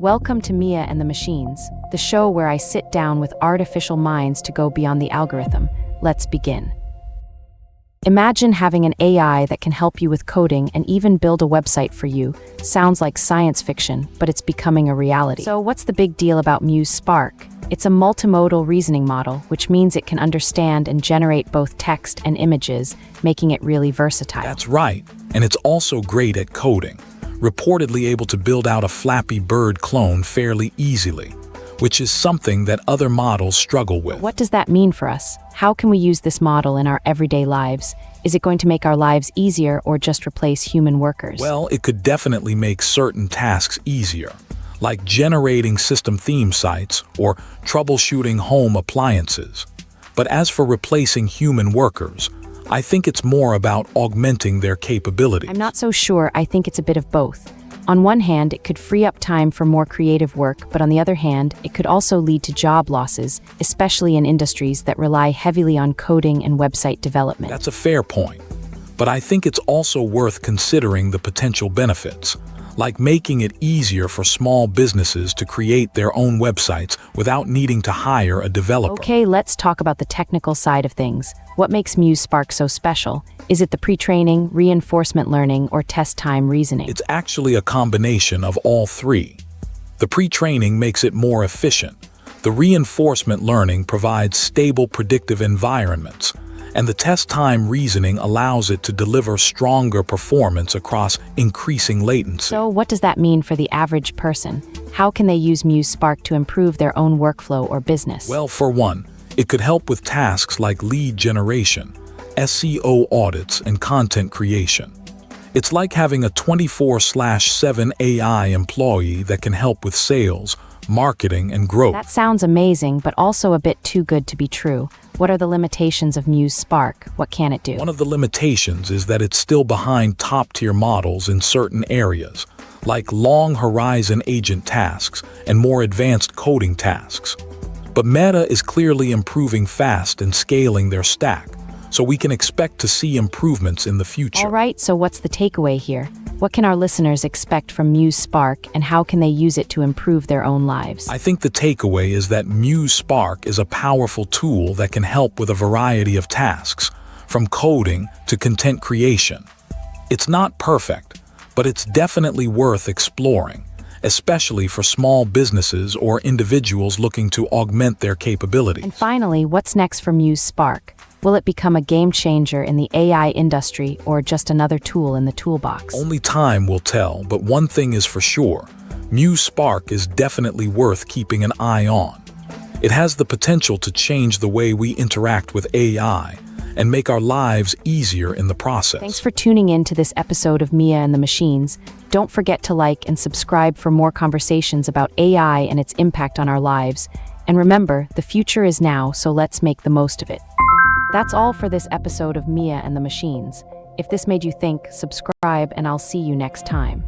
Welcome to Mia and the Machines, the show where I sit down with artificial minds to go beyond the algorithm. Let's begin. Imagine having an AI that can help you with coding and even build a website for you. Sounds like science fiction, but it's becoming a reality. So what's the big deal about Muse Spark? It's a multimodal reasoning model, which means it can understand and generate both text and images, making it really versatile. That's right, and it's also great at coding, reportedly able to build out a Flappy Bird clone fairly easily, which is something that other models struggle with. What does that mean for us? How can we use this model in our everyday lives? Is it going to make our lives easier or just replace human workers? Well, it could definitely make certain tasks easier, like generating system theme sites or troubleshooting home appliances. But as for replacing human workers, I think it's more about augmenting their capabilities. I'm not so sure. I think it's a bit of both. On one hand, it could free up time for more creative work, but on the other hand, it could also lead to job losses, especially in industries that rely heavily on coding and website development. That's a fair point, but I think it's also worth considering the potential benefits, like making it easier for small businesses to create their own websites without needing to hire a developer. Okay, let's talk about the technical side of things. What makes Muse Spark so special? Is it the pre-training, reinforcement learning, or test time reasoning? It's actually a combination of all three. The pre-training makes it more efficient. The reinforcement learning provides stable predictive environments, and the test time reasoning allows it to deliver stronger performance across increasing latency. So what does that mean for the average person? How can they use Muse Spark to improve their own workflow or business? Well, for one, it could help with tasks like lead generation, SEO audits, and content creation. It's like having a 24/7 AI employee that can help with sales, marketing, and growth. That sounds amazing, but also a bit too good to be true. What are the limitations of Muse Spark? What can it do? One of the limitations is that it's still behind top-tier models in certain areas, like long horizon agent tasks and more advanced coding tasks. But Meta is clearly improving fast and scaling their stack, so we can expect to see improvements in the future. All right, so what's the takeaway here? What can our listeners expect from Muse Spark, and how can they use it to improve their own lives? I think the takeaway is that Muse Spark is a powerful tool that can help with a variety of tasks, from coding to content creation. It's not perfect, but it's definitely worth exploring, especially for small businesses or individuals looking to augment their capabilities. And finally, what's next for Muse Spark? Will it become a game changer in the AI industry or just another tool in the toolbox? Only time will tell, but one thing is for sure. Muse Spark is definitely worth keeping an eye on. It has the potential to change the way we interact with AI and make our lives easier in the process. Thanks for tuning in to this episode of Mia and the Machines. Don't forget to like and subscribe for more conversations about AI and its impact on our lives. And remember, the future is now, so let's make the most of it. That's all for this episode of Mia and the Machines. If this made you think, subscribe, and I'll see you next time.